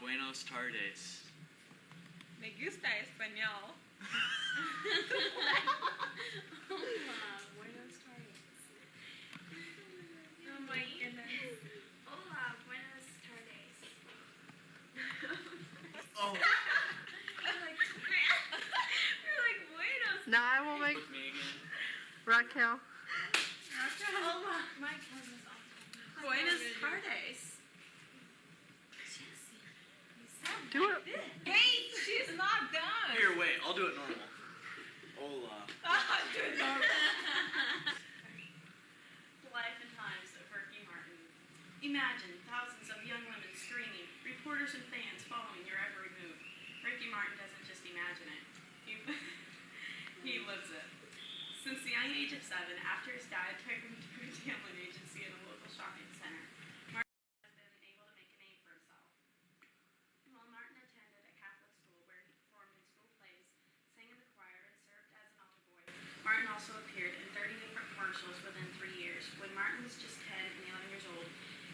Buenos tardes. Me gusta español. Hola, buenos tardes. Oh my goodness. Hola, buenos tardes. Oh. You're like buenos. Now I will make With me again. Raquel. Hola. My cousin's all the time. Buenos tardes. Jesse, you sound Do like it. this. Hey, she's not done. Here, wait. I'll do it normal. Hola. Life and times of Ricky Martin. Imagine thousands of young women screaming, reporters and fans following your every move. Ricky Martin doesn't just imagine it. He lives it. Since the young age of 7, after his dad took him to a gambling agency in a local shopping center, Martin has been able to make a name for himself. While Martin attended a Catholic school where he performed in school plays, sang in the choir, and served as an altar boy, Martin also appeared in 30 different commercials within 3 years. When Martin was just 10 and 11 years old,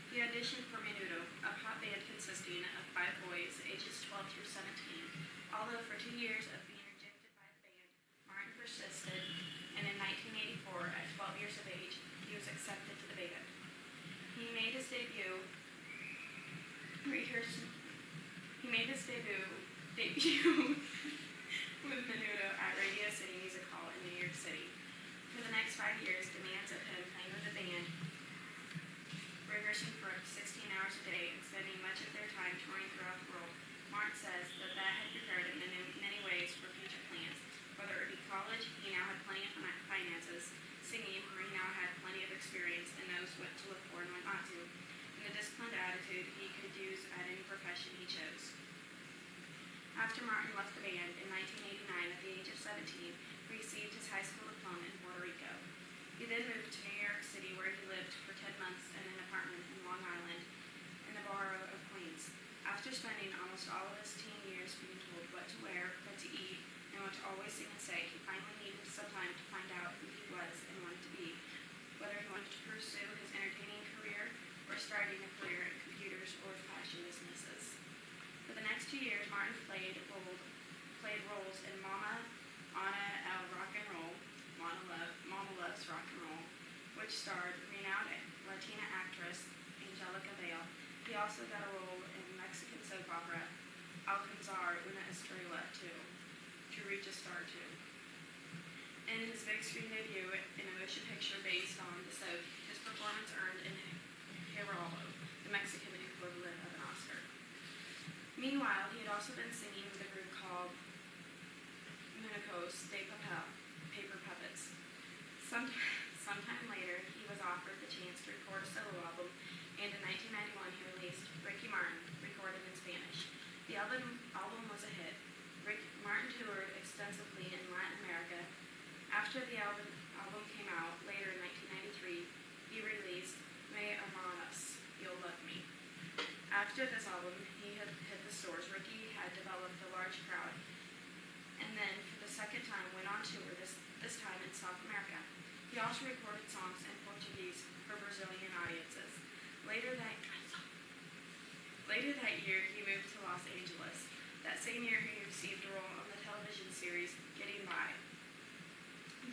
he auditioned for Menudo, a pop band consisting of 5 boys, ages 12 through 17. Although for 2 years of being rejected by the band, Martin persisted, and in 1984, at 12 years of age, he was accepted to the band. He made his debut with Menudo at Radio City Music Hall in New York City. For the next 5 years, demands of him playing with the band, rehearsing for up to 16 hours a day, and spending much of their time touring throughout the world. Martin says that had prepared him in many ways for future plans. Whether it be college, he now had plenty of finances, singing, where he now had plenty of experience and knows what to look for and what not to, and the disciplined attitude he could use at any profession he chose. After Martin left the band in 1989 at the age of 17, he received his high school diploma in Puerto Rico. He then moved to New York City, where he lived for 10 months in an apartment in Long Island in the borough of Queens. After spending almost all of his teen years being told what to wear, what to eat, and what to always sing and say, he finally needed some time to find out who he was and wanted to be, whether he wanted to pursue his entertaining career or starting a career in computers or fashion businesses. For the next 2 years, Martin played roles in Mama Ana El Rock and Roll, Mama Loves Rock and Roll, which starred renowned Latina actress Angelica Vale. He also got a role in Mexican soap opera Alcanzar una Estrella to reach a star too. In his big screen debut in a motion picture based on the soap, his performance earned an Geraldo, the Mexican equivalent of an Oscar. Meanwhile, he had also been singing with a group called Muñecos de Papel, Paper Puppets. Sometime later, he was offered the chance to record a solo album, and in 1991 he released Ricky Martin, recorded in Spanish. The album was a hit. Martin toured extensively in Latin America. After the album came out later in 1993, he released Me Amanas, You'll Love Me. After this album, he had hit the stores. Ricky had developed a large crowd, and then for the second time went on tour, this time in South America. He also recorded songs in Portuguese for Brazilian audiences. Later that year, he moved to Los Angeles. That same year, he received a role on the television series Getting By.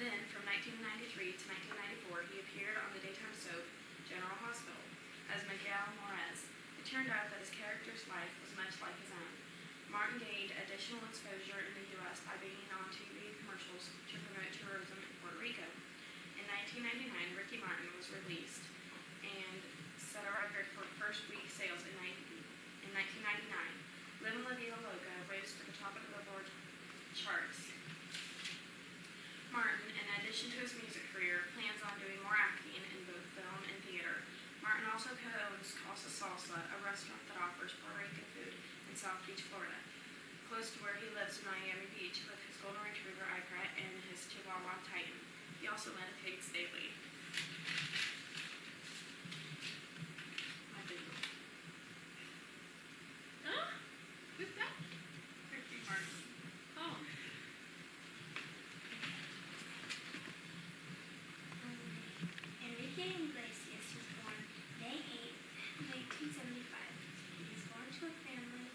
Then, from 1993 to 1994, he appeared on the daytime soap General Hospital as Miguel Morez. It turned out that his character's life was much like his own. Martin gained additional exposure in the U.S. by being on TV commercials to promote tourism in Puerto Rico. In 1999, Ricky Martin was released and set a record for first week sales in 1999. Live La Vida Loca rose to the top of the Billboard charts. Martin, in addition to his music career, plans on doing more acting in both film and theater. Martin also co-owns Casa Salsa, a restaurant that offers Puerto Rican food in South Beach, Florida, close to where he lives in Miami Beach with his golden retriever Ica and his Chihuahua Titan. He also meditates daily. Who's that? Ricky Martin. Oh. Enrique Iglesias was born May 8, 1975. He was born to a family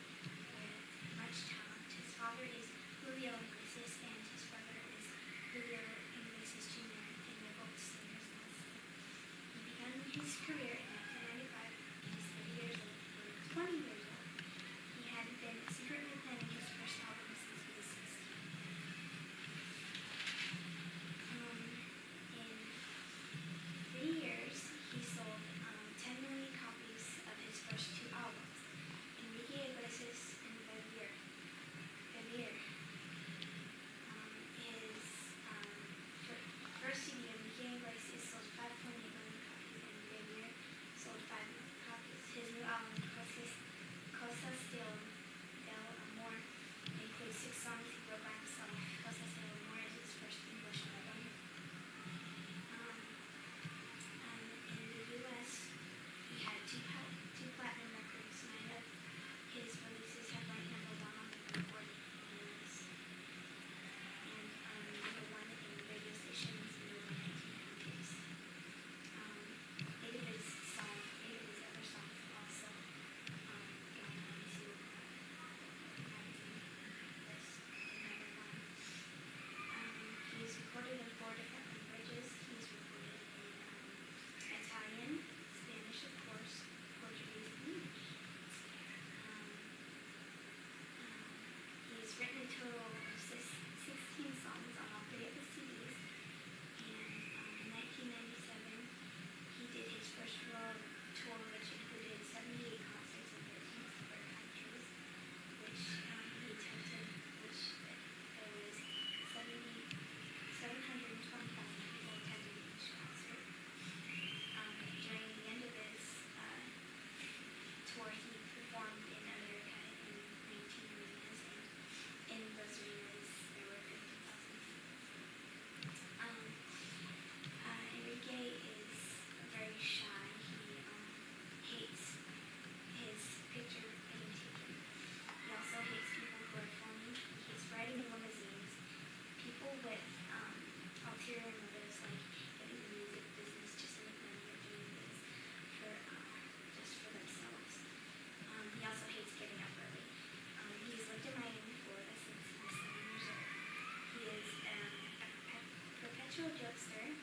natural jokester.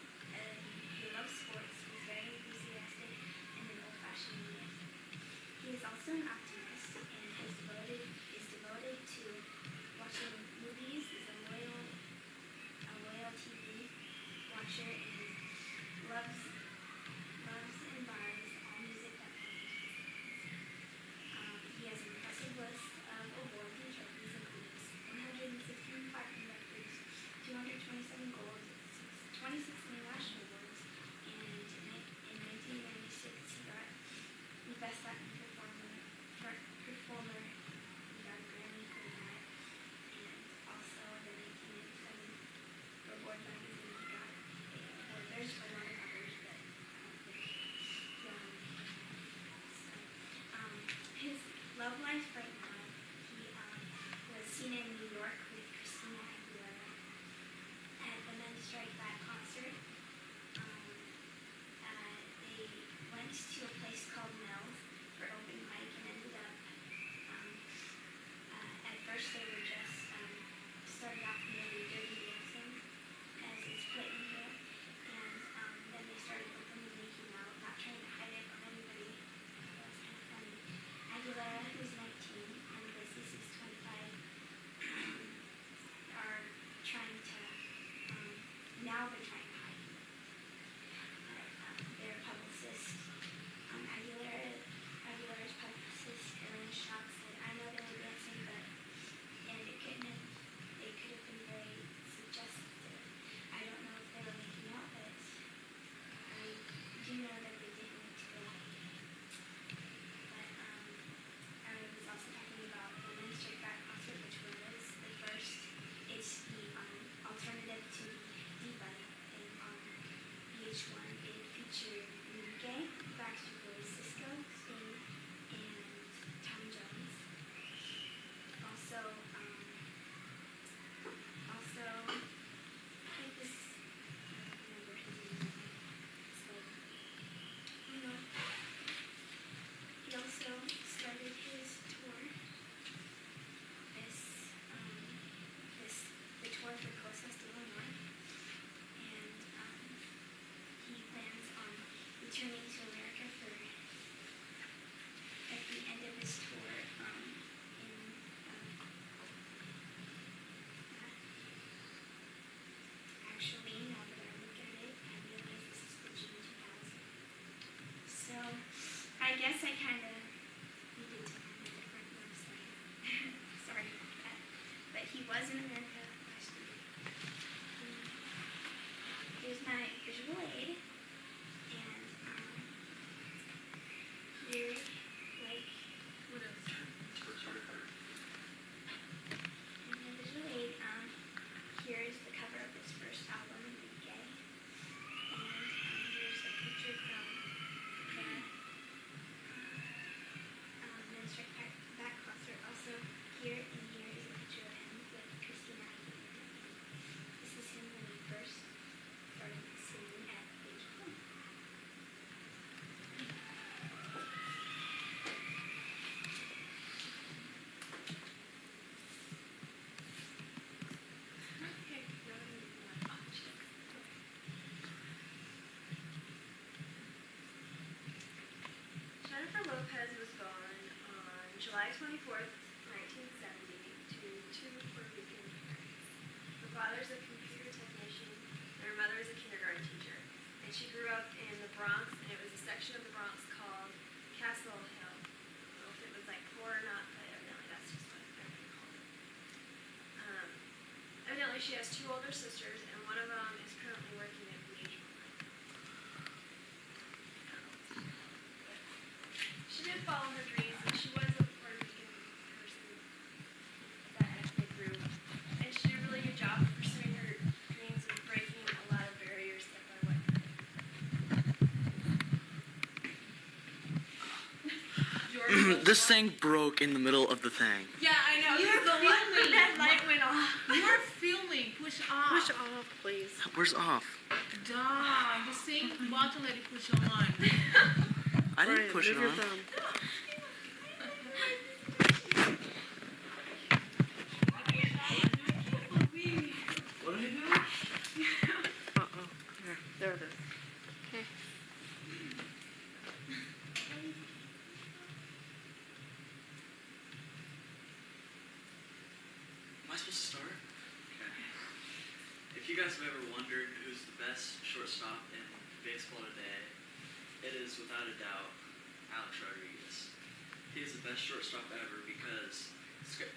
He loves sports. He's very enthusiastic and an old-fashioned genius. He is also an optimist and is devoted to watching movies. Is a loyal TV watcher and loves and buys all music that plays. He has an impressive list of awards and trophies, including 116 platinum records, 227 gold, 26 international awards, and in 1996 he got the Best Latin Performer. He got a Grammy for that, and also the 1987 Billboard magazine he got an award. There's a lot of others, but he only so, his love life right now, he was seen in New York with Christina Aguilera at the Men Strike Back concert. They went to a place called Mel's for open mic and ended up, at first they were just, started off really dirty dancing as it's put in here, and then they started openly making out, not trying to hide it from anybody. That was kind of funny. Aguilera, who's 19, and Lacey, who's 25, are trying to, now they're trying to hide it. But their publicist, Aguilera's publicist, Aaron Schock, said, I know they were dancing, and it could have been very suggestive. I don't know if they were making out, but I do know that they didn't need to go. But I was also talking about the Men Strike Back concert, which was the first. It's the alternative to Diva thing on VH1. It featured Enrique, Backstreet Boys, Cisco, Sting, and Tom Jones. Also, I think this, I don't remember his name. It's like, you know, he also started his tour. The tour for Cosas de Illinois, and he plans on returning to America at the end of his tour actually, now that I look at it, I realize this is the June 2000. So, I guess I kind of needed to find a different website. Sorry about that. But he was in America last year. Here's my visual aid. And here, like, What else? in the visual aid, here is the cover of his first album, Enrique. And here's a picture from the Men Strike Back concert. Also, here and here is a picture of him with Christina Aguilera. This is him when he first started singing at age 1. Jennifer Lopez was born on July 24th, 1970, to two Puerto Rican parents. Her father's a computer technician, and her mother is a kindergarten teacher. And she grew up in the Bronx, and it was a section of the Bronx called Castle Hill. I don't know if it was like poor or not, but evidently that's just what everybody called it. Evidently she has two older sisters, and one of them is currently working at VH1. She did follow her dreams, and she was a Puerto Rican person, that ethnic group. And she did a really good job of pursuing her dreams and breaking a lot of barriers that were what. This thing broke in the middle of the thing. Yeah, I know. You It's were the one filming. That light went off. You're filming. Push off. Push off, please. Where's off? Dog. The same button that you push on. I didn't Brian, push it move your on. thumb. What did I do? you guys have ever wondered who's the best shortstop in baseball today, it is without a doubt Alex Rodriguez. He is the best shortstop ever because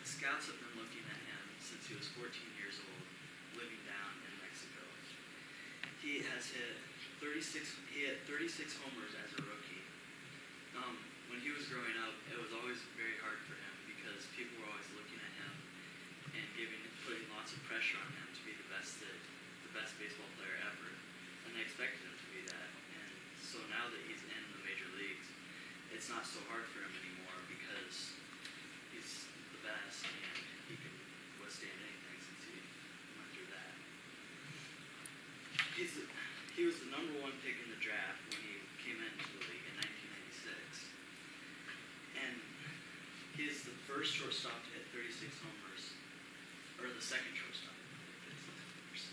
scouts have been looking at him since he was 14 years old, living down in Mexico. He has hit 36 homers as a rookie. When he was growing up, it was always very hard for him because people were always looking at him and putting lots of pressure on him to be the best baseball player ever, and they expected him to be that. And so now that he's in the major leagues, it's not so hard for him anymore because he's the best and he can withstand anything since he went through that. He was the number 1 pick in the draft when he came into the league in 1996. And he is the first shortstop to hit 36 homers, or the second shortstop to hit 36 homers.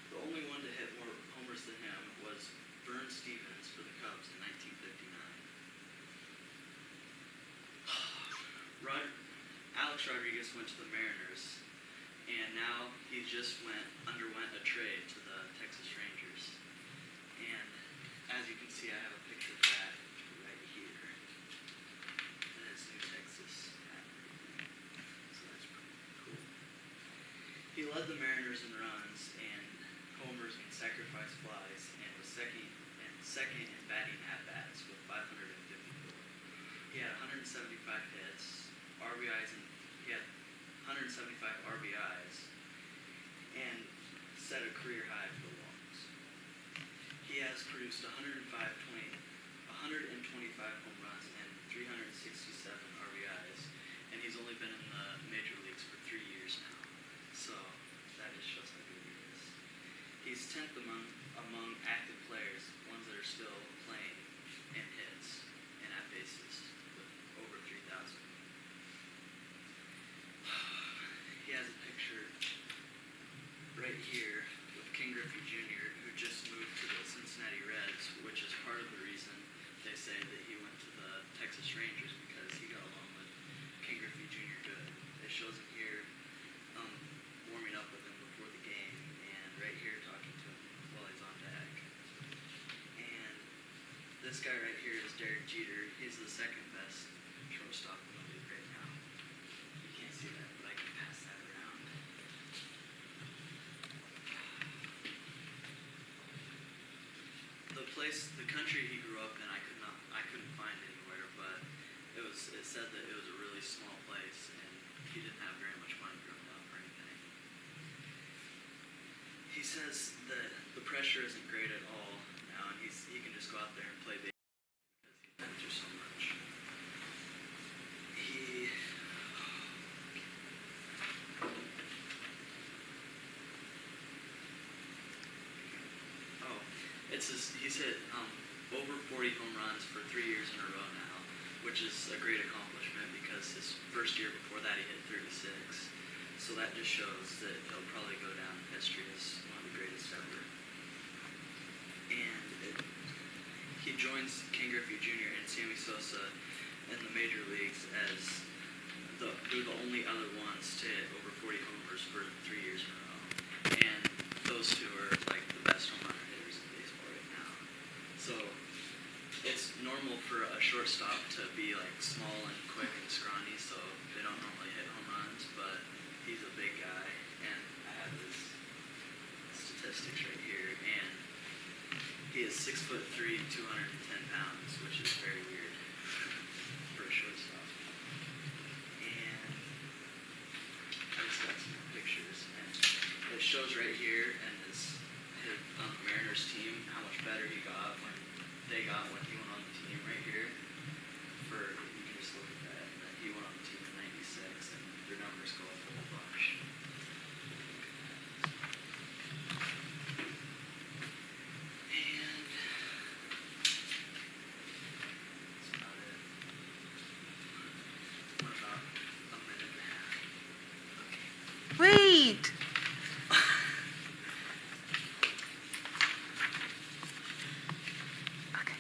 The only one to hit more homers than him was Vern Stevens for the Cubs in 1959. Alex Rodriguez went to the Mariners, and now he just underwent a trade to the Texas Rangers. And as you can see, I have a picture of that right here. That is New Texas hat. So that's pretty cool. He led the Mariners in runs and homers and sacrifice flies, and was second in batting at bats with 554. He had 175 hits, he had 175 RBIs, and set a career high for the walks. He has produced 125 home runs and 367 RBIs, and he's only been in the major leagues for 3 years now. So that just shows how good he is. He's 10th among active players, ones that are still playing in hits and at bases, with over 3,000. He has a picture right here with King Griffey Jr., who just moved to the Cincinnati Reds, which is part of the reason they say that he went to the Texas Rangers, because he got along with King Griffey Jr. good. It shows him here warming up with him before the game, and right here talking to him while he's on deck. And this guy right here is Derek Jeter. He's the second best shortstop in the league right now. You can't see that, but I can pass that around. The country he grew up in, I couldn't find anywhere, but it said that it was a really small place, and he didn't have very much money growing up or anything. He says that the pressure isn't great at all now, and he can just go out there and play baseball because he's been through so much. He's hit over 40 home runs for 3 years in a row now, which is a great accomplishment because his first year before that he hit 36. So that just shows that he'll probably go down in history as one of the greatest ever. And he joins King Griffey Jr. and Sammy Sosa in the major leagues as they're the only other ones to hit over 40 homers for 3 years in a row. And those two are like the best home run hitters in baseball right now. So it's normal for a shortstop to be like small and quick and scrawny, so they don't normally hit home runs, but he's a big guy, and I have his statistics right here, and he is 6'3", 210 pounds, which is very weird for a shortstop. And I just got some pictures, and it shows right here, and his Mariners team, how much better he got when he went on the team right here. You can just look at that, and then he went on the team in 96, and their numbers go up a whole bunch. And that's about it. What about a minute and a half? Wait. Okay.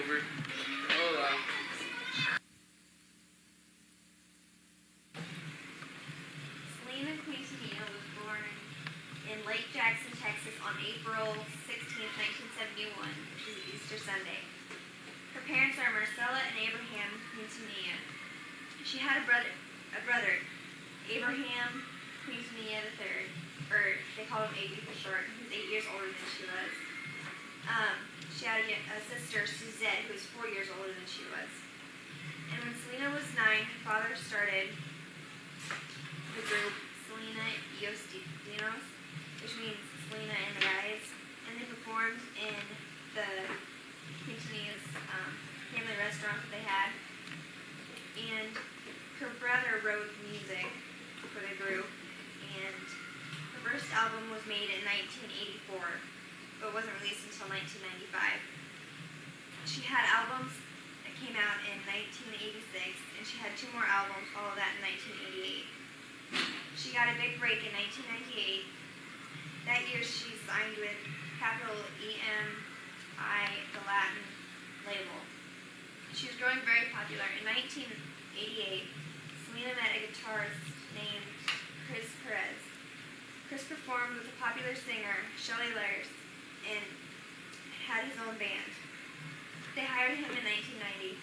over. Oh wow. Selena Quintanilla was born in Lake Jackson, Texas on April 16th, 1971, which is Easter Sunday. Her parents are Marcella and Abraham Quintanilla. She had a brother, Abraham Quintanilla III, or they call him AB for short. He was 8 years older than she was. She had a sister, Suzette, who was 4 years older than she was. And when Selena was 9, her father started the group Selena y los Dinos, which means Selena and the Guys, and they performed in the Quintanilla's family restaurant that they had. And her brother wrote music for the group, and her first album was made in 1984, but wasn't released until 1995. She had albums that came out in 1986, and she had 2 more albums follow that in 1988. She got a big break in 1998. That year she signed with capital EMI, the Latin label. She was growing very popular. In 1988, Selena met a guitarist named Chris Perez. Chris performed with a popular singer, Shelley Lars, and had his own band. They hired him in 1990.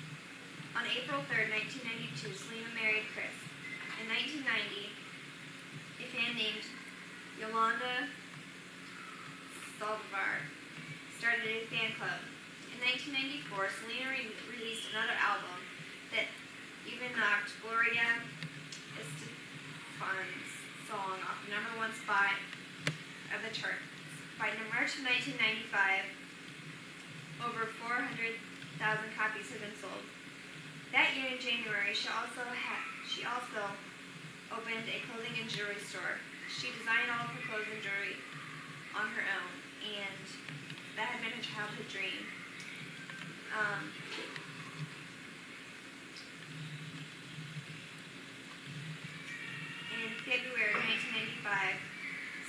On April 3rd, 1992, Selena married Chris. In 1990, a fan named Yolanda Saldivar started a fan club. In 1994, Selena released another album that even knocked Gloria Estefan's song off the #1 spot of the charts. By March of 1995, over 400,000 copies had been sold. That year in January, she also opened a clothing and jewelry store. She designed all of her clothes and jewelry on her own, and that had been her childhood dream. In February 1995,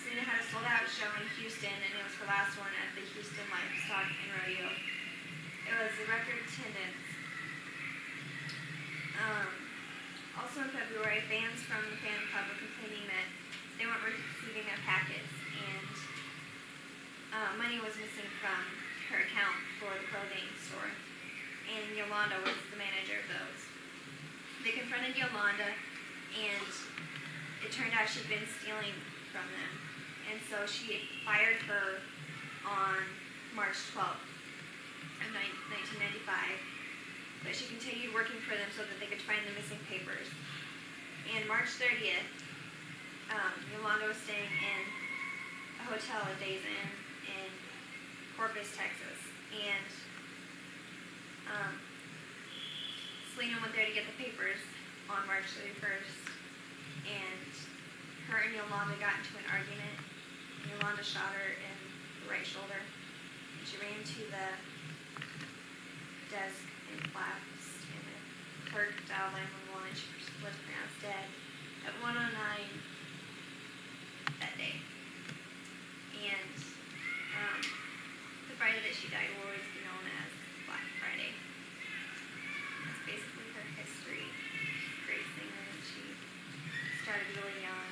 Selena had a sold-out show in Houston, and it was her last one at the Houston Livestock and Rodeo. It was a record attendance. Also in February, fans from the fan club were complaining that they weren't receiving their packets, and money was missing from her account for the clothing store, and Yolanda was the manager of those. They confronted Yolanda, and it turned out she'd been stealing from them, and so she fired her on March 12th of 1995. But she continued working for them so that they could find the missing papers. And March 30th, Yolanda was staying in a hotel at Days Inn in Corpus, Texas. And Selena went there to get the papers on March 31st. And her and Yolanda got into an argument. Yolanda shot her in the right shoulder. And she ran to the desk and collapsed, and the clerk dialed 911, and she was pronounced dead at 1:09 that day. And the Friday that she died will always be known as Black Friday. That's basically her history. Great singer, and she started really young.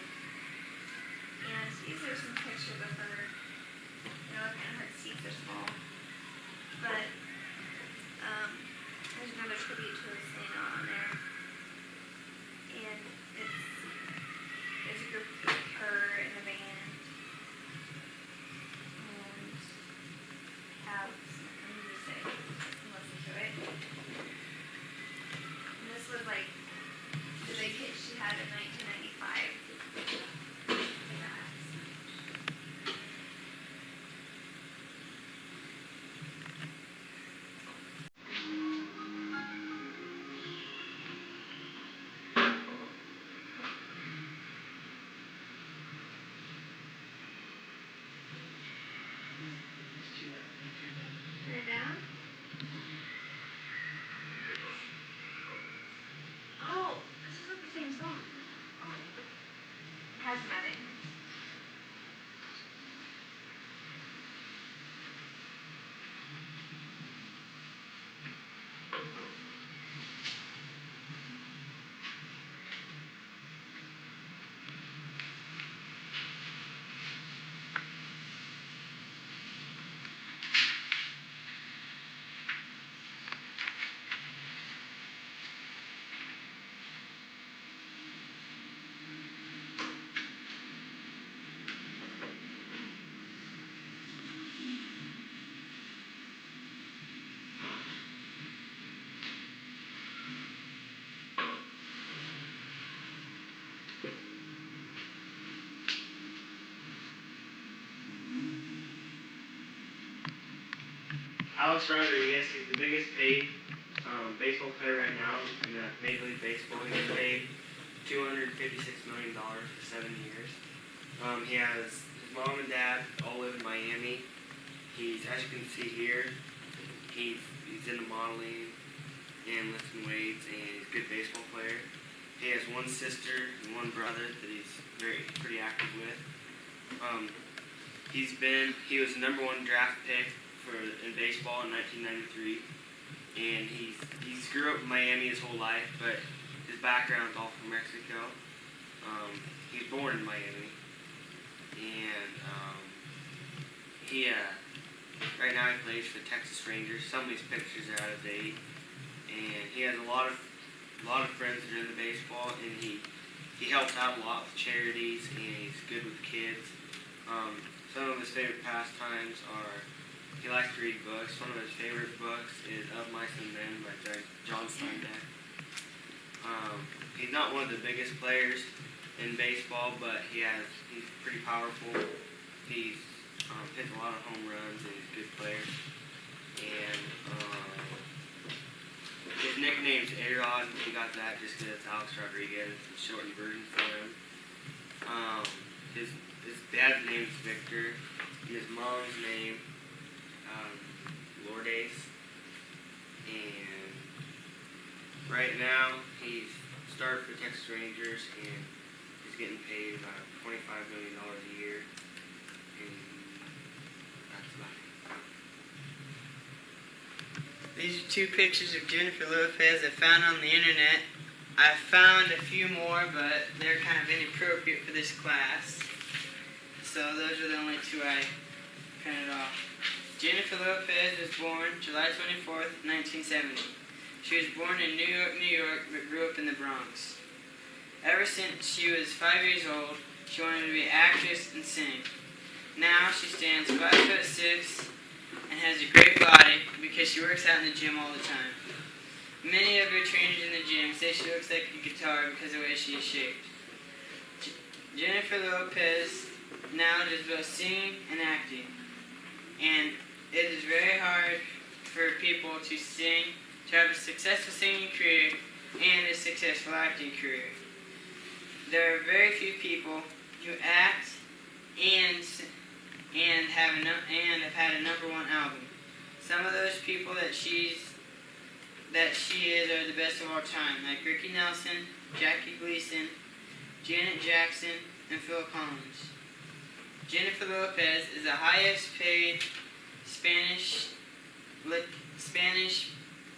And these are some pictures of her. You know, kind of her cheeks are small, but there's another tribute to Selena on there, and there's a group of her and the band, and have some of her music. You can listen to it. And this was like the big hit she had in 1995. Turn it down. Oh, this is not the same song. Alex Rodriguez, he's the biggest paid baseball player right now in Major League Baseball. He's paid $256 million for 7 years. He has his mom and dad all live in Miami. He's, as you can see here, he's into modeling and lifting weights, and he's a good baseball player. He has one sister and one brother that he's pretty active with. He was the number 1 draft pick in baseball in 1993, and he grew up in Miami his whole life, but his background's all from Mexico. He was born in Miami, and right now he plays for the Texas Rangers. Some of these pictures are out of date, and he has a lot of friends that are into baseball, and he helps out a lot with charities, and he's good with kids. Some of his favorite pastimes are, he likes to read books. One of his favorite books is Of Mice and Men by John Steinbeck. He's not one of the biggest players in baseball, but he's pretty powerful. He's hits a lot of home runs, and he's a good player. And his nickname's A-Rod. He got that just because it's Alex Rodriguez. It's a shortened version for him. His dad's name is Victor. His mom's name, Lourdes. And right now, he's started for Texas Rangers, and he's getting paid about $25 million a year. And that's about it. These are 2 pictures of Jennifer Lopez I found on the internet. I found a few more, but they're kind of inappropriate for this class. So those are the only 2 I printed off. Jennifer Lopez was born July 24th, 1970. She was born in New York, but grew up in the Bronx. Ever since she was 5 years old, she wanted to be an actress and sing. Now she stands 5'6" and has a great body because she works out in the gym all the time. Many of her trainers in the gym say she looks like a guitar because of the way she is shaped. Jennifer Lopez now does both singing and acting, and it is very hard for people to have a successful singing career and a successful acting career. There are very few people who act and have had a #1 album. Some of those people that she is are the best of all time, like Ricky Nelson, Jackie Gleason, Janet Jackson, and Phil Collins. Jennifer Lopez is the highest paid Spanish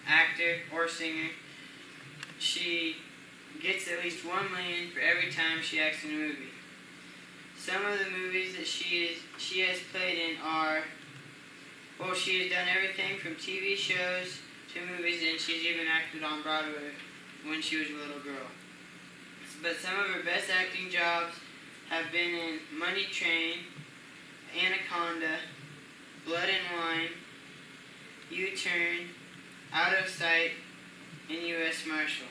actor or singer. She gets at least $1 million for every time she acts in a movie. Some of the movies that she has played in are, she has done everything from TV shows to movies, and she's even acted on Broadway when she was a little girl. But some of her best acting jobs have been in Money Train, Anaconda, Blood and Wine, U-Turn, Out of Sight, and U.S. Marshal.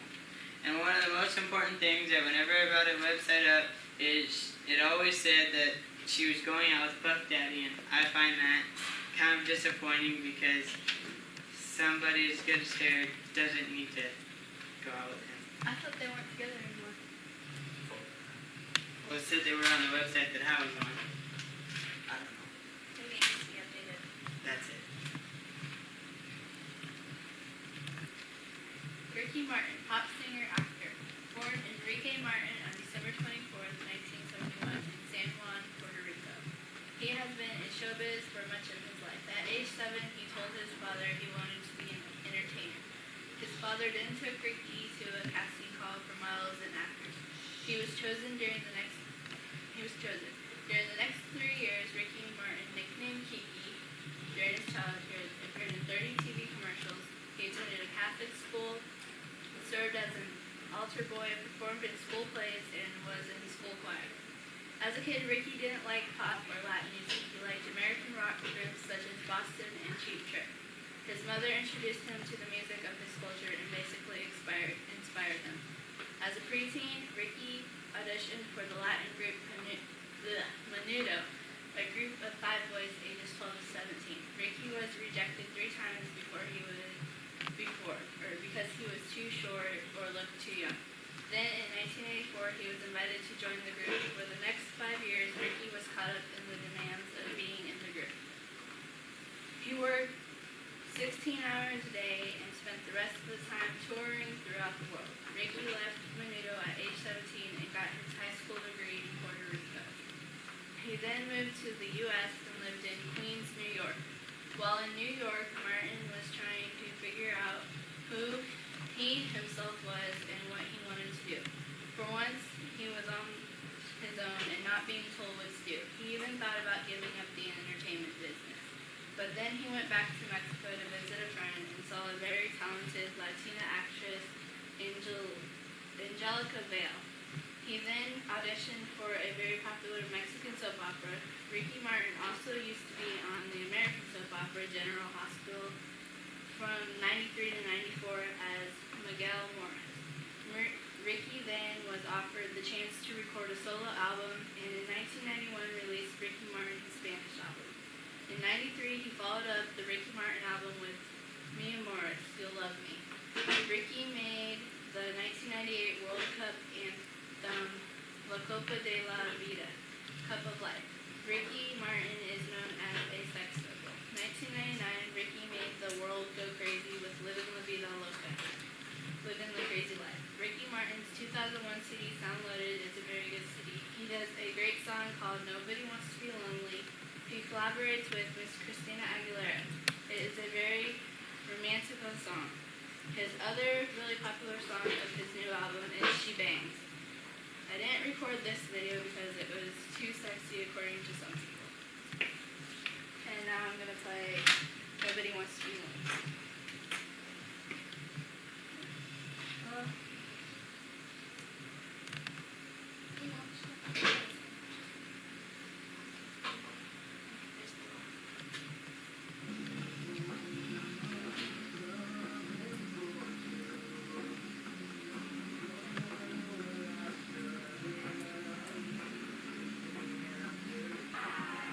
And one of the most important things that whenever I brought her website up is it always said that she was going out with Puff Daddy, and I find that kind of disappointing because somebody as good as her doesn't need to go out with him. I thought they weren't together anymore. Well, it said they were on the website that Hal was on. I don't know. Maybe it needs to be updated. That's it. Ricky Martin, pop singer, actor. Born Enrique Martin on December 24th, 1971 in San Juan, Puerto Rico. He has been in showbiz for much of his life. At age 7, he told his father he wanted to be an entertainer. His father then took Ricky to a casting call for models and actors. He was chosen during the next 3 years. Ricky Martin, nicknamed Kiki, during his childhood, appeared in 30 TV commercials. He attended a Catholic school, served as an altar boy, performed in school plays, and was in the school choir. As a kid, Ricky didn't like pop or Latin music. He liked American rock groups such as Boston and Cheap Trick. His mother introduced him to the music of his culture and basically inspired him. As a preteen, Ricky auditioned for the Latin group Menudo, a group of 5 boys ages 12 to 17. Ricky was was rejected 3 times because he was too short or looked too young. Then in 1984, he was invited to join the group. For the next 5 years, Ricky was caught up in the demands of being in the group. He worked 16 hours a day and spent the rest of the time touring throughout the world. Ricky left Menudo at age 17 and got his high school degree in Puerto Rico. He then moved to the U.S. and lived in Queens, New York. While in New York, Martin was trying to figure out who he himself was and what he wanted to do. For once, he was on his own and not being told what to do. He even thought about giving up the entertainment business. But then he went back to Mexico to visit a friend and saw a very talented Latina actress, Angelica Vale. He then auditioned for a very popular Mexican soap opera. Ricky Martin also used to be on the American soap opera General Hospital from 93 to 94 as Miguel Morris. Ricky then was offered the chance to record a solo album and in 1991 released Ricky Martin's Spanish album. In 93, he followed up the Ricky Martin album with Mi Amores, You'll Love Me. Ricky made the 1998 World Cup anthem La Copa de la Vida, Cup of Life. Ricky Martin is known as a sex symbol. 1999, Ricky made the world go crazy with Living La Vida Loca, Living the Crazy Life. Ricky Martin's 2001 CD, Soundloaded, is a very good CD. He does a great song called Nobody Wants to Be Lonely. He collaborates with Miss Christina Aguilera. It is a very romantical song. His other really popular song of his new album is She Bangs. I didn't record this video because it was too sexy according to some people. And now I'm going to play Nobody Wants to Be Lonely.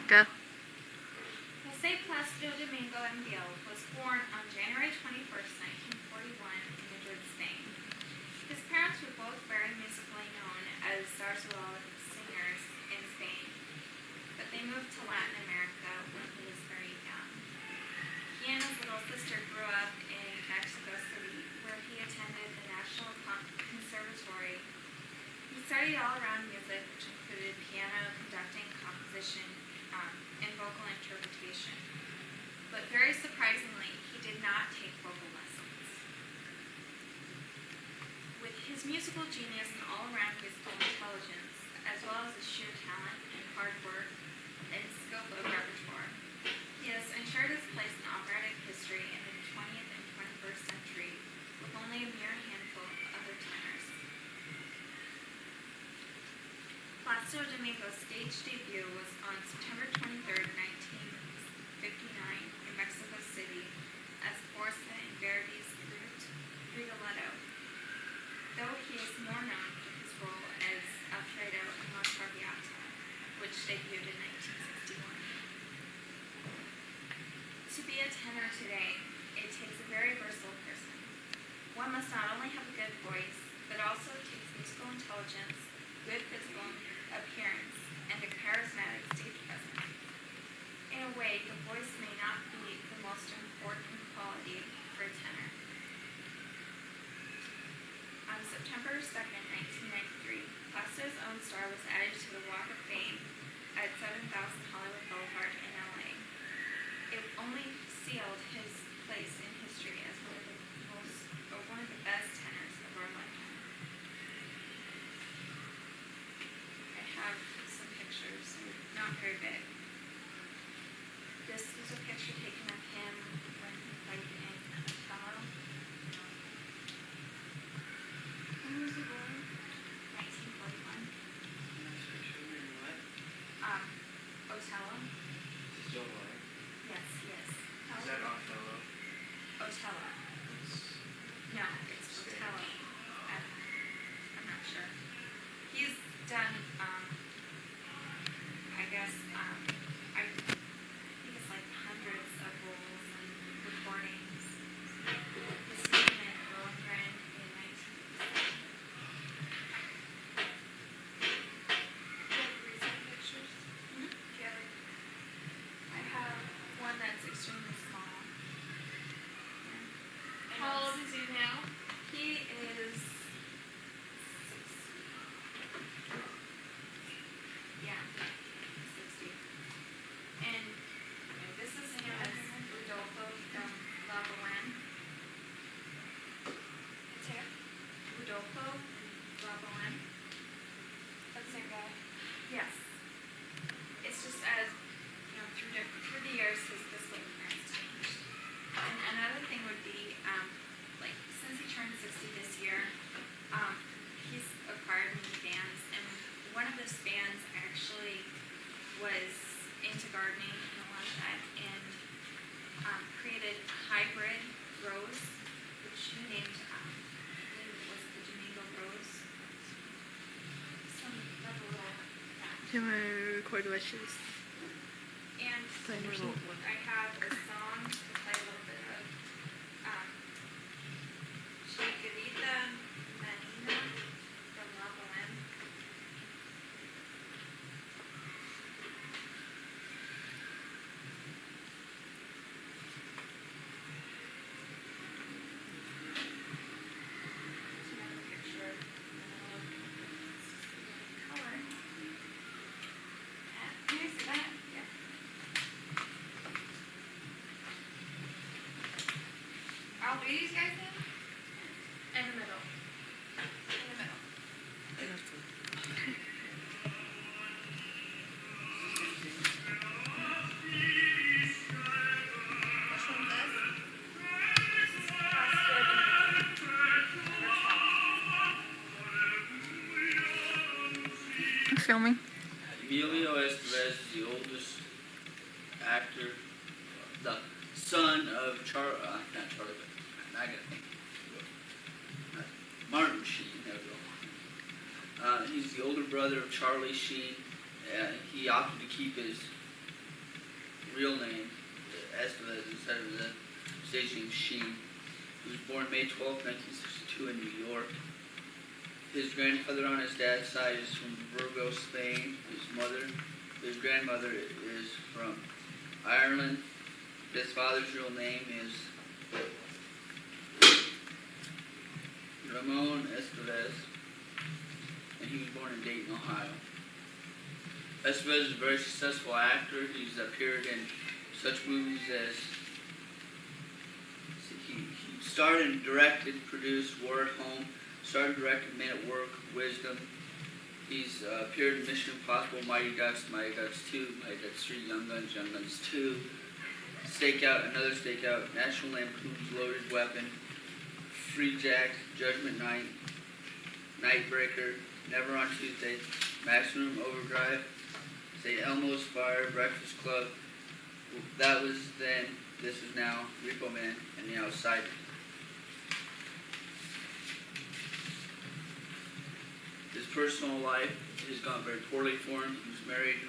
Go. Jose Placido Domingo Enviel was born on January 21st, 1941 in Madrid, Spain. His parents were both very musically known as zarzuela singers in Spain, but they moved to Latin America when he was very young. He and his little sister grew up in Mexico City, where he attended the National Conservatory. He studied all-around music, which included piano, conducting, composition, and vocal interpretation. But very surprisingly, he did not take vocal lessons. With his musical genius and all-around musical intelligence, as well as his sheer talent and hard work and scope of repertoire, he has ensured his place in operatic history in the 20th and 21st century with only a mere handful of other tenors. Placido Domingo's stage debut was on September 23, 1959 in Mexico City as Borsa in Verdi's Rigoletto, though he is more known for his role as Alfredo in La Traviata, which debuted in 1961. To be a tenor today, it takes a very versatile person. One must not only have a good voice, but also takes musical intelligence, good physical appearance, and a charismatic stage presence. In a way, the voice may not be the most important quality for a tenor. On September 2nd, 1993, Placido's own star was added to the Walk of Fame at 7000 Hollywood Boulevard in LA. It only sealed his place in history as one of the best tenors of our lifetime. I have some pictures, not very big. This is a picture taken of him when he played in Othello. When was he born? 1941. Othello? Still alive. Yes, he is. Is that Othello? Othello. No, it's Othello. I'm not sure. He's done, I guess, extremely small. And How old is he now? he is 6. Yeah, 60. And this is him as Rodolfo from La Boheme. It's here. Rodolfo La Boheme. That's the same guy. Yes. It's just as, through the years, his physical appearance changed. And another thing would be, since he turned 60 this year, he's acquired many bands, and one of those bands actually was into gardening and a lot of that, and created hybrid rose, which he named, I believe it was the Domingo Rose. Some level of that. Do you want to record wishes? And Play a little one. I have a song to play a little bit of. Chiquitita Manina from La Boheme. It's another picture of color. Can you see that? Yeah. I'll do these guys then? In the middle. In the middle. Which one's this? This is Pastor I'm filming. Emilio Estevez is the oldest actor, the son of not Charlie, but I gotta think. Martin Sheen, there we go. He's the older brother of Charlie Sheen. He opted to keep his real name, Estevez, instead of the stage name Sheen. He was born May 12, 1962 in New York. His grandfather on his dad's side is from Burgos, Spain. His grandmother is from Ireland. His father's real name is Ramon Estevez, and he was born in Dayton, Ohio. Estevez is a very successful actor. He's appeared in such movies as he starred and directed, produced War at Home, started and directed Men at Work, Wisdom. He's appeared in Mission Impossible, Mighty Ducks 2, Mighty Ducks 3, Young Guns 2, Stakeout, Another Stakeout, National Lampoon's Loaded Weapon, Free Jack, Judgment Night, Nightbreaker, Never on Tuesday, Maximum Overdrive, St. Elmo's Fire, Breakfast Club. That was then, this is now, Repo Man, and The Outsider. His personal life has gone very poorly for him. He was married,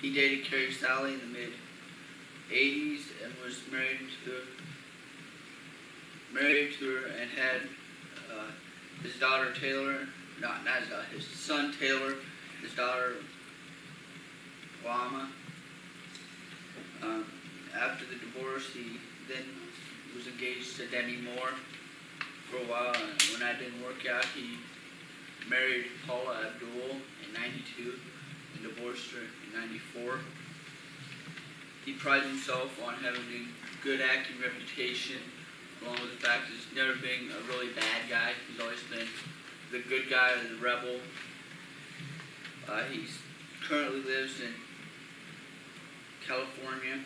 he dated Carrie Sally in the mid-'80s and was married to her and had his daughter Taylor, not his daughter, his son Taylor, his daughter Wama. After the divorce, he then was engaged to Demi Moore for a while, and when that didn't work out, he married Paula Abdul in '92 and divorced her in '94. He prides himself on having a good acting reputation, along with the fact that he's never been a really bad guy. He's always been the good guy or the rebel. He currently lives in California.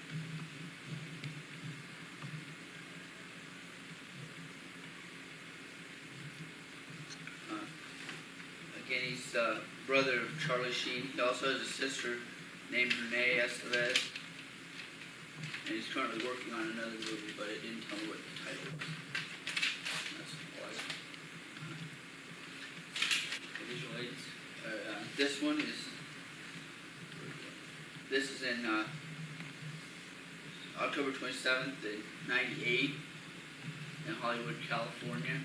Again, he's brother of Charlie Sheen. He also has a sister named Renee Estevez. And he's currently working on another movie, but it didn't tell me what the title was. That's all visual aids. This one is, this is in October 27th in '98 in Hollywood, California.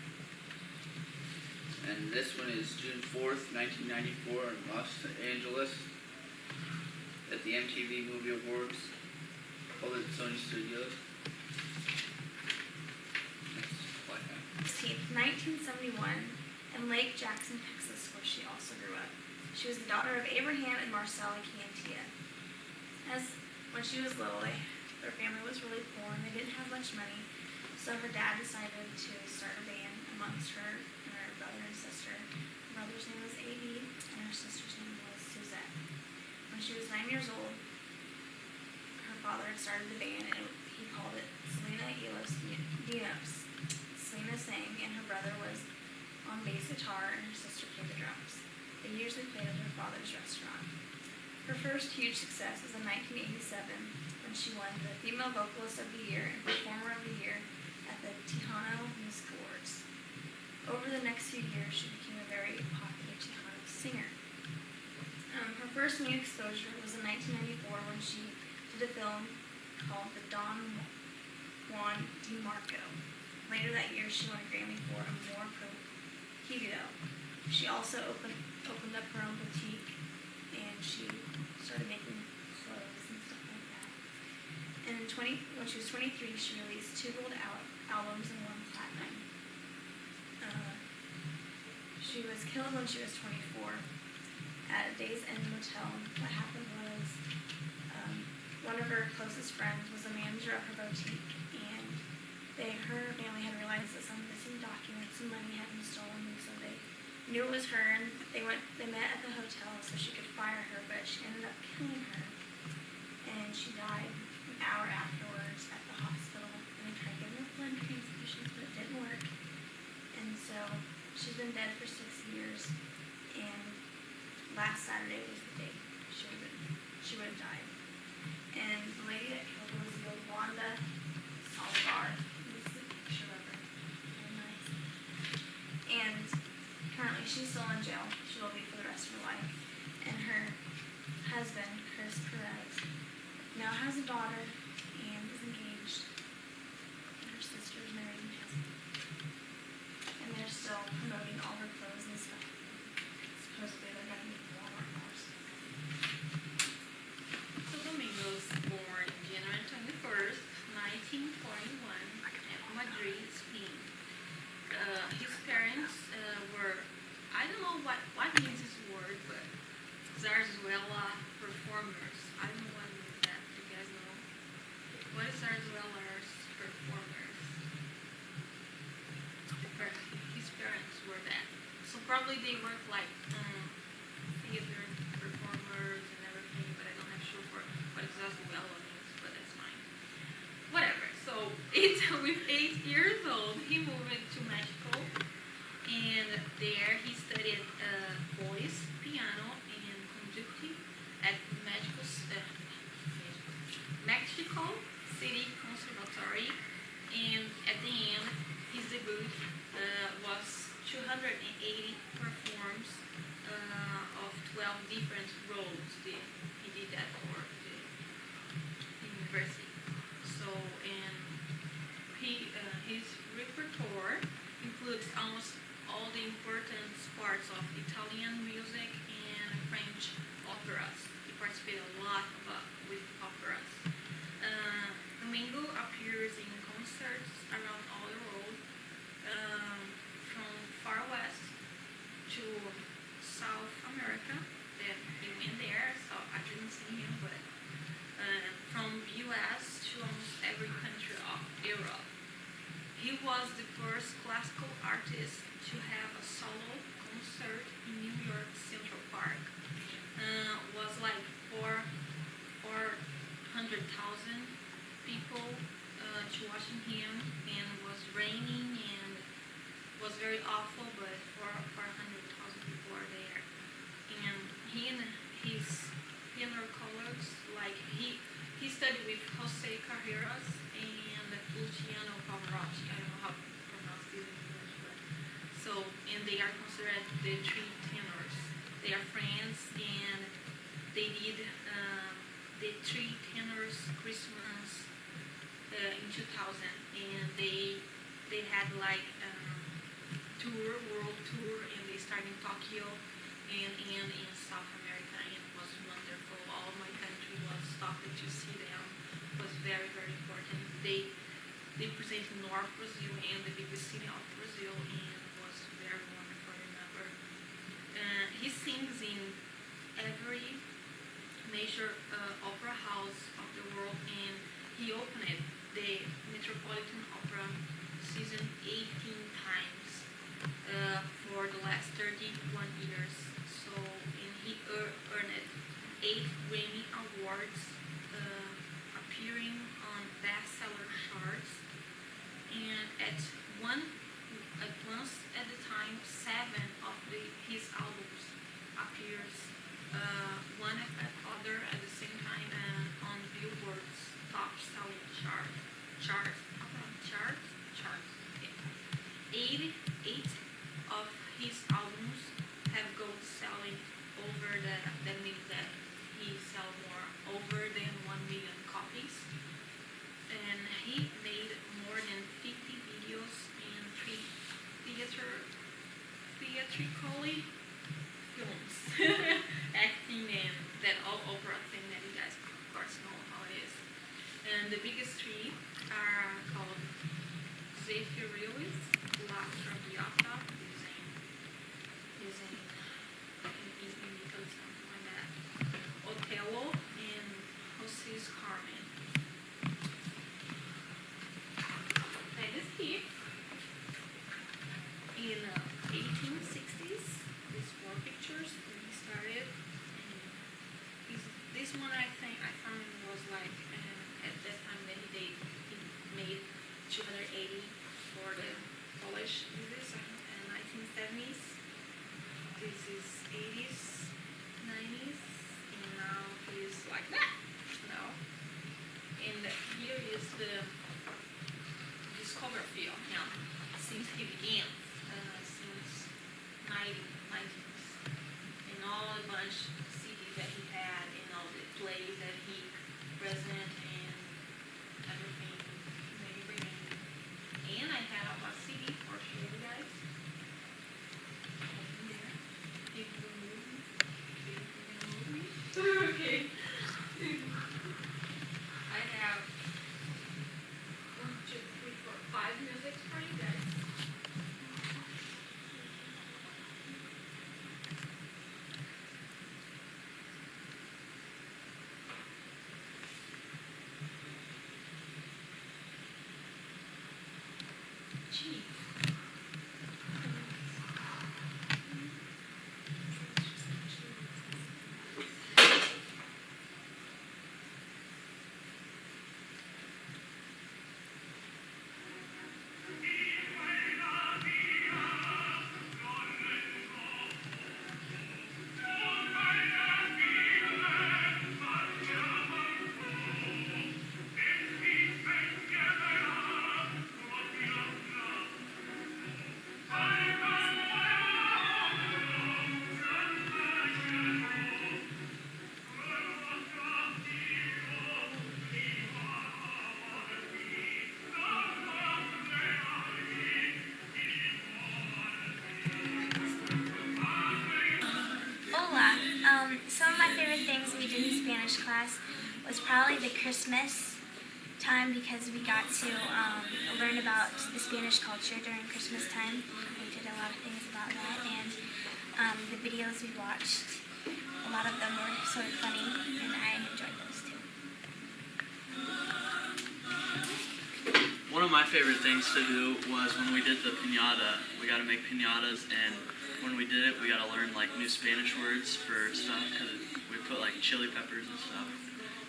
And this one is June 4th, 1994 in Los Angeles at the MTV Movie Awards. Public Sony Studios. Next, Black Knight. 1971, in Lake Jackson, Texas, where she also grew up. She was the daughter of Abraham and Marcella Cantia. When she was little, their family was really poor and they didn't have much money, so her dad decided to start a band amongst her and her brother and sister. Her brother's name was A.B. and her sister's name was Suzette. When she was 9 years old, her father had started the band and he called it Selena Elos Dinos. Selena sang and her brother was on bass guitar and her sister played the drums. They usually played at her father's restaurant. Her first huge success was in 1987 when she won the Female Vocalist of the Year and Performer of the Year at the Tejano Music Awards. Over the next few years, she became a very popular Tejano singer. Her first main exposure was in 1994 when she did a film called The Don Juan DeMarco. Later that year, she won a Grammy for Amor Prohibido. She also opened up her own boutique, and she started making clothes and stuff like that. And when she was 23, she released 2 gold albums and 1 platinum. She was killed when she was 24 at a Days Inn motel. What happened was one of her closest friends was a manager of her boutique, and her family had realized that some missing documents and money had been stolen, and so they knew it was her, and they met at the hotel so she could fire her, but she ended up killing her, and she died an hour afterwards at the hospital, and they tried giving her blood transfusions, but it didn't work, and so she's been dead for 6 years, and last Saturday was the day she would have died. And the lady that killed her was Yolanda Olivar. This is a picture of her. Very nice. And currently she's still in jail. She will be for the rest of her life. And her husband, Chris Perez, now has a daughter and is engaged. And her sister is married and has a baby. And they're still promoting all her clothes and stuff. Supposedly they're going to make Walmart bars. So Domingo was born January 21st, 1941 at Madrid, Spain. His parents were, I don't know what means this word, but zarzuela performers. I don't know what means that. Do you guys know? What is zarzuela's performers? His parents were that. So probably they work like theater performers and everything, but I'm not sure for what zarzuela means, but that's fine. Whatever. So with 8 years old, he moved to Mexico, and there he studied voice, piano, and conducting at Mexico City Conservatory, and at the end, his debut was 280 performs of 12 different roles. He did that for the university. So, and his repertoire includes almost all the important parts of Italian music and French operas. He participated a lot with operas. Domingo appears in concerts around all the world, from far west to South America. That he went there, so I didn't see him, but from U.S. to almost every country of Europe. He was the first classical artist to have a solo concert in New York Central Park. Was like 400,000 people to watching him, and was raining and was very awful, but 400,000 people are there. And he and his piano colleagues, like he studied with Jose Carreras and Luciano Pavarotti. I don't know how to pronounce this in English, but so, and they are considered the 3 tenors. They are friends, and they did the 3 tenors Christmas in 2000, and they had like world tour, and they started in Tokyo and in South America, and it was wonderful. All my country was stopped to see them. was very, very important. They presented North Brazil and the biggest city of Brazil, and was very wonderful. I remember. He sings in every major opera house of the world, and he opened the Metropolitan Opera season 18 times for the last 31 years. So, and he earned 8 Grammy Awards, appearing on bestseller charts, and once at the time, 7 of his albums appears one other at the same time on Billboard's top selling charts. 88 of his albums have gold selling over that means that he sell over than 1 million copies. And he made more than 50 videos and 3 theatrically films, acting and that all opera thing that you guys of course know how it is. And the biggest 3 are called Zephyrilis, La Traviata, is in Italy, something like that. Othello and Jose's Carmen. That is he. In 1860s, these 4 pictures when he started. And this one I found was like at that time that he made 280 for the Polish movies in 1970s. This is 80s, 90s, and now he's like that. No. And here is the discography of him since he began, since 90s, and all a bunch of CDs that he had, and all the plays that he present, and everything that he bring in. And I have a CD for you guys. Open there. If you move me. Okay. I have 1, 2, 3, 4, 5 music for you guys. Gee. Hola. Some of my favorite things we did in Spanish class was probably the Christmas time because we got to learn about the Spanish culture during Christmas time. We did a lot of things about that, and the videos we watched, a lot of them were sort of funny, and I enjoyed those too. One of my favorite things to do was when we did the piñata. We got to make piñatas, and when we did it, we got to learn like new Spanish words for stuff because we put like chili peppers and stuff,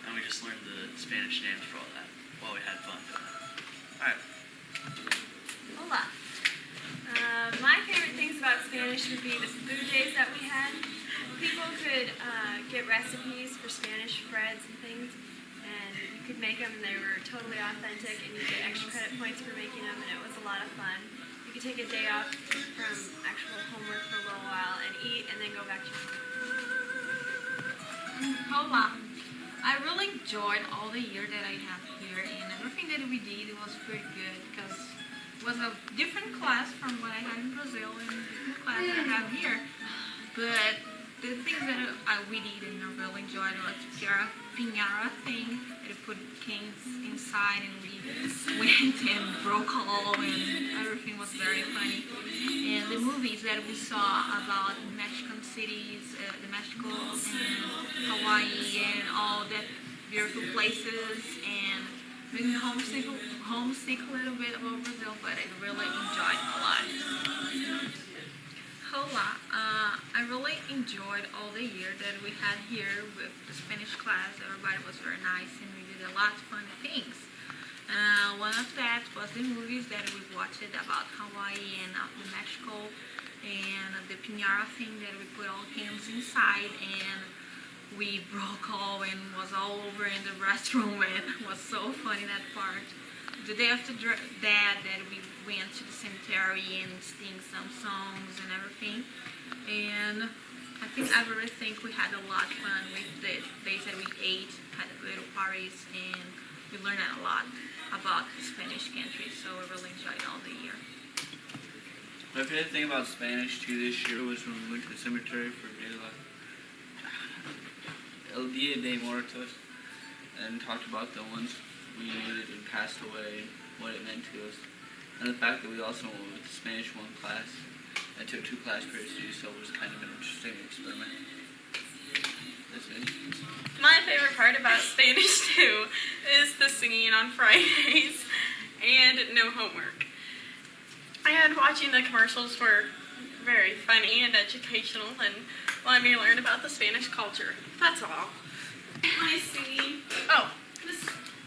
and we just learned the Spanish names for all that while we had fun doing it. All right. Hola. My favorite things about Spanish would be the food days that we had. People could get recipes for Spanish breads and things, and you could make them, and they were totally authentic, and you get extra credit points for making them, and it was a lot of fun. You could take a day off from actual homework for a little while and eat, and then go back to your Hola. I really enjoyed all the year that I had here, and everything that we did was pretty good because it was a different class from what I had in Brazil and the different class that I have here. But the things that we did and I really enjoyed was Pinara thing. They put kings inside and we went and broke all and everything was very funny. And the movies that we saw about Mexican cities, the Mexico and Hawaii and all that beautiful places and made me homesick a little bit about Brazil, but I really enjoyed a lot. Hola, I really enjoyed all the year that we had here with the Spanish class. Everybody was very nice and we did a lot of fun things. One of that was the movies that we watched about Hawaii and Mexico and the Pinara thing that we put all cans inside and we broke all and was all over in the restroom and it was so funny that part. The day after that we went to the cemetery and sang some songs and everything. And I really think we had a lot of fun with the days that we ate, had little parties, and we learned a lot about the Spanish country. So we really enjoyed all the year. My favorite thing about Spanish too this year was when we went to the cemetery for El Dia de Muertos and talked about the ones we knew that had passed away and what it meant to us. And the fact that we also went with the Spanish 1 class and took 2 class periods to do so was kind of an interesting experiment. That's it. My favorite part about Spanish 2 is the singing on Fridays and no homework. And watching the commercials were very funny and educational and let me learn about the Spanish culture. That's all.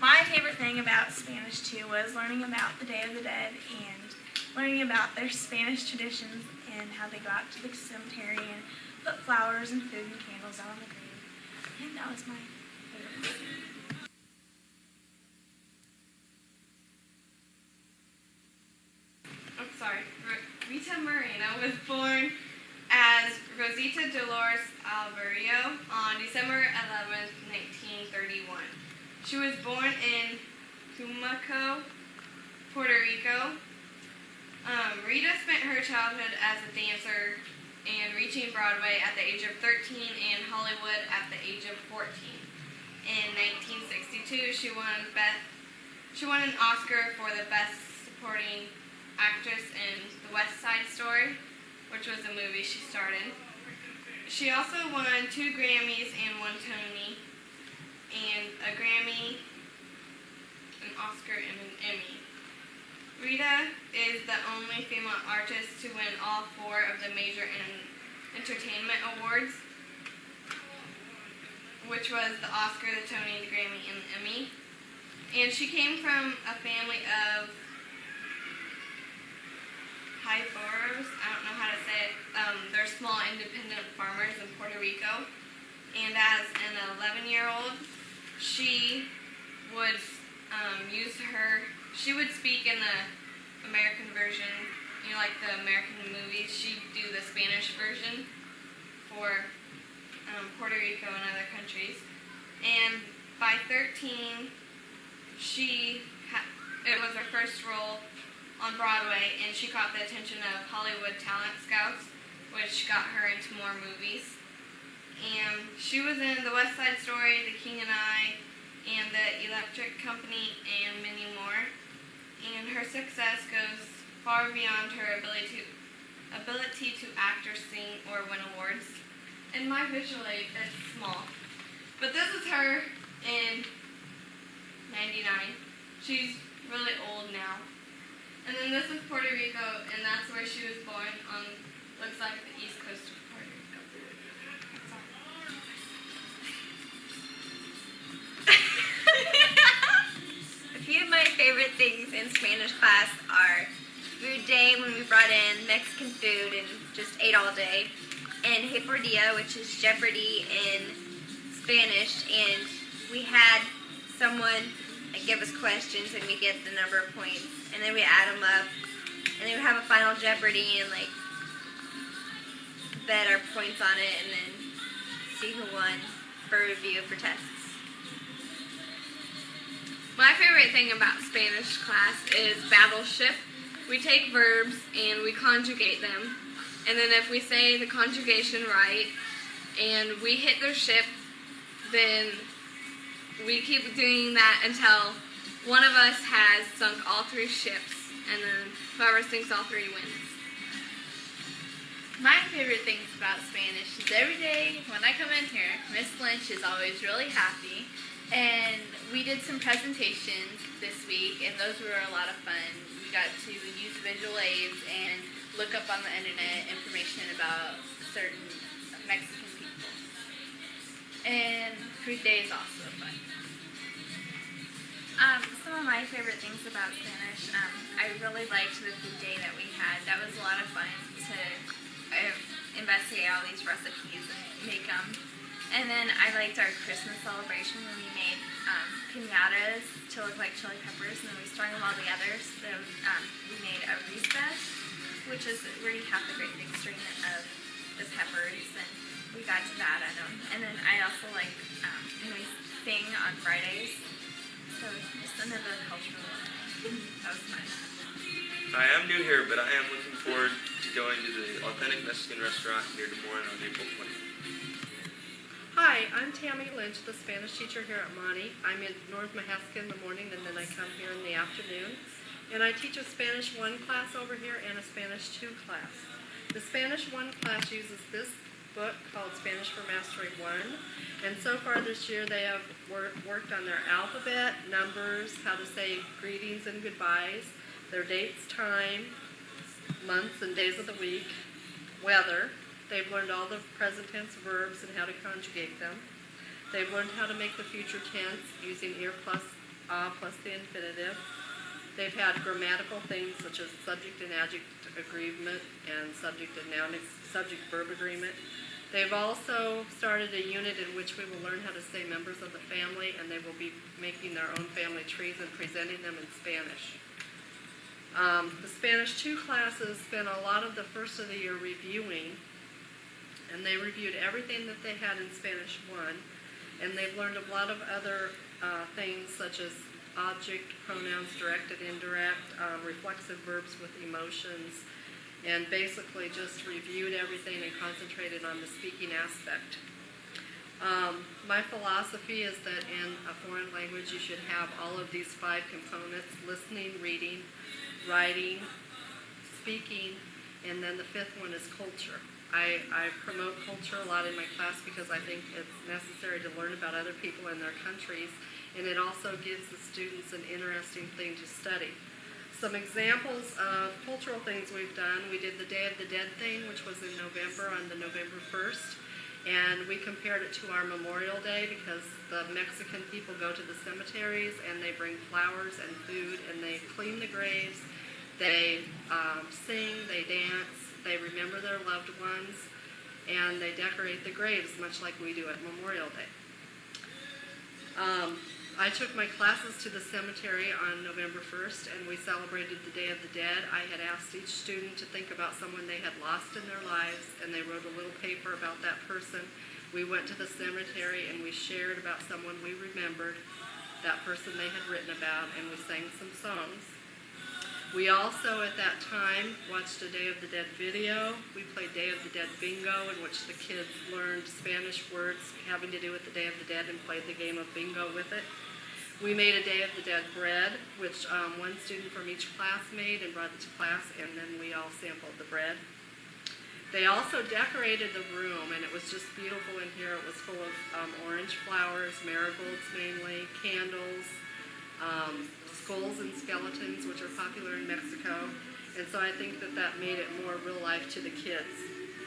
My favorite thing about Spanish 2 was learning about the Day of the Dead and learning about their Spanish traditions and how they go out to the cemetery and put flowers and food and candles out on the grave. And that was my favorite thing. Rita Moreno was born as Rosita Dolores Alvarillo on December 11th, 1931. She was born in Tumaco, Puerto Rico. Rita spent her childhood as a dancer and reaching Broadway at the age of 13 and Hollywood at the age of 14. In 1962, she won an Oscar for the Best Supporting Actress in The West Side Story, which was a movie she starred in. She also won 2 Grammys and 1 Tony, and a Grammy, an Oscar, and an Emmy. Rita is the only female artist to win all 4 of the major entertainment awards, which was the Oscar, the Tony, the Grammy, and the Emmy. And she came from a family of Jaiberos, I don't know how to say it. They're small independent farmers in Puerto Rico. And as an 11-year-old, she would she would speak in the American version, like the American movies. She'd do the Spanish version for Puerto Rico and other countries. And by 13, it was her first role on Broadway, and she caught the attention of Hollywood talent scouts, which got her into more movies. And she was in The West Side Story, The King and I, and The Electric Company, and many more. And her success goes far beyond her ability to act or sing or win awards. And my visual aid is small. But this is her in 99. She's really old now. And then this is Puerto Rico, and that's where she was born on, looks like the east coast of Puerto Rico. A few of my favorite things in Spanish class are food day, when we brought in Mexican food and just ate all day, and Hey por Dia, which is Jeopardy in Spanish, and we had someone give us questions and we get the number of points, and then we add them up, and then we have a final Jeopardy and bet our points on it, and then see who won for review for tests. My favorite thing about Spanish class is battleship. We take verbs and we conjugate them. And then if we say the conjugation right, and we hit their ship, then we keep doing that until one of us has sunk all 3 ships, and then whoever sinks all 3 wins. My favorite things about Spanish is every day when I come in here, Miss Lynch is always really happy. And we did some presentations this week, and those were a lot of fun. We got to use visual aids and look up on the internet information about certain Mexican people. And food day is also fun. Some of my favorite things about Spanish, I really liked the food day that we had. That was a lot of fun to investigate all these recipes and make them. And then I liked our Christmas celebration when we made piñatas to look like chili peppers, and then we strung them all together. So we made a rispa, which is where you have the great big string of the peppers, and we got to that at them. And then I also like when we sing on Fridays. So just another cultural. That was fun. I am new here, but I am looking forward to going to the authentic Mexican restaurant near Des Moines on April 20th. Hi, I'm Tammy Lynch, the Spanish teacher here at Monty. I'm in North Mahaska in the morning, and then I come here in the afternoon. And I teach a Spanish 1 class over here and a Spanish 2 class. The Spanish 1 class uses this book called Spanish for Mastery 1. And so far this year they have worked on their alphabet, numbers, how to say greetings and goodbyes, their dates, time, months and days of the week, weather. They've learned all the present tense verbs and how to conjugate them. They've learned how to make the future tense using ir plus plus the infinitive. They've had grammatical things such as subject and adjective agreement and subject and noun subject-verb agreement. They've also started a unit in which we will learn how to say members of the family, and they will be making their own family trees and presenting them in Spanish. The Spanish 2 classes spent a lot of the first of the year reviewing, and they reviewed everything that they had in Spanish 1, and they've learned a lot of other things such as object, pronouns, direct and indirect, reflexive verbs with emotions, and basically just reviewed everything and concentrated on the speaking aspect. My philosophy is that in a foreign language you should have all of these 5 components: listening, reading, writing, speaking, and then the 5th one is culture. I promote culture a lot in my class because I think it's necessary to learn about other people in their countries, and it also gives the students an interesting thing to study. Some examples of cultural things we've done: we did the Day of the Dead thing, which was in November, on the November 1st, and we compared it to our Memorial Day because the Mexican people go to the cemeteries and they bring flowers and food and they clean the graves, they sing, they dance, they remember their loved ones, and they decorate the graves much like we do at Memorial Day. I took my classes to the cemetery on November 1st, and we celebrated the Day of the Dead. I had asked each student to think about someone they had lost in their lives, and they wrote a little paper about that person. We went to the cemetery, and we shared about someone we remembered, that person they had written about, and we sang some songs. We also, at that time, watched a Day of the Dead video. We played Day of the Dead bingo, in which the kids learned Spanish words having to do with the Day of the Dead and played the game of bingo with it. We made a Day of the Dead bread, which one student from each class made and brought it to class, and then we all sampled the bread. They also decorated the room, and it was just beautiful in here. It was full of orange flowers, marigolds mainly, candles, skulls and skeletons, which are popular in Mexico, and so I think that that made it more real life to the kids.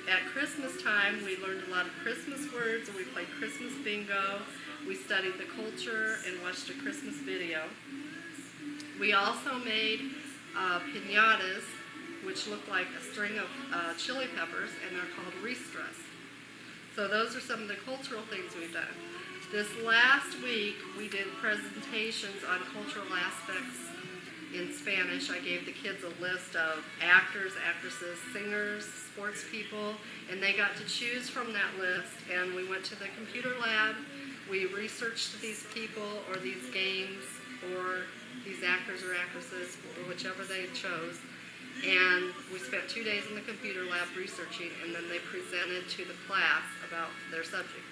At Christmas time, we learned a lot of Christmas words, and we played Christmas bingo. We studied the culture and watched a Christmas video. We also made piñatas, which look like a string of chili peppers, and they're called ristras. So those are some of the cultural things we've done. This last week, we did presentations on cultural aspects in Spanish. I gave the kids a list of actors, actresses, singers, sports people, and they got to choose from that list. And we went to the computer lab. We researched these people or these games or these actors or actresses, or whichever they chose. And we spent 2 days in the computer lab researching, and then they presented to the class about their subject.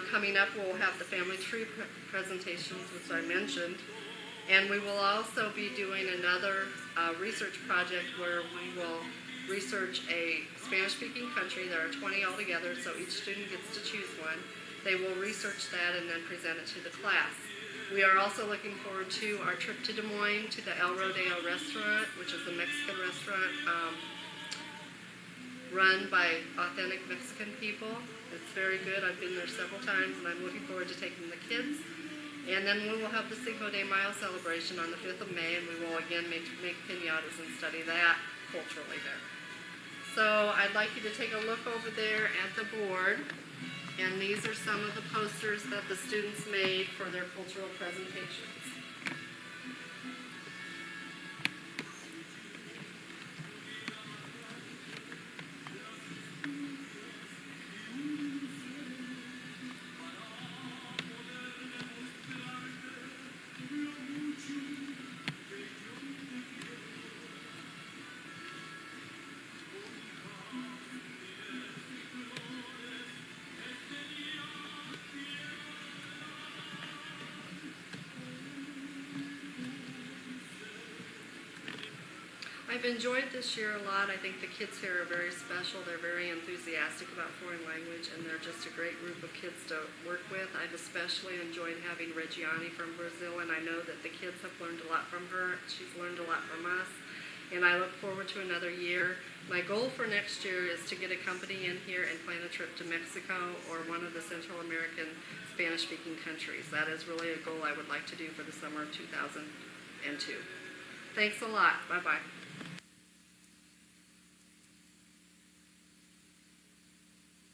Coming up, we'll have the family tree presentations, which I mentioned, and we will also be doing another research project where we will research a Spanish-speaking country. There are 20 altogether, so each student gets to choose one. They will research that and then present it to the class. We are also looking forward to our trip to Des Moines to the El Rodeo restaurant, which is a Mexican restaurant run by authentic Mexican people. It's very good. I've been there several times, and I'm looking forward to taking the kids. And then we will have the Cinco de Mayo celebration on the 5th of May, and we will again make piñatas and study that culturally there. So I'd like you to take a look over there at the board. And these are some of the posters that the students made for their cultural presentations. I've enjoyed this year a lot. I think the kids here are very special. They're very enthusiastic about foreign language, and they're just a great group of kids to work with. I've especially enjoyed having Reggiani from Brazil, and I know that the kids have learned a lot from her. She's learned a lot from us, and I look forward to another year. My goal for next year is to get a company in here and plan a trip to Mexico or one of the Central American Spanish-speaking countries. That is really a goal I would like to do for the summer of 2002. Thanks a lot. Bye-bye.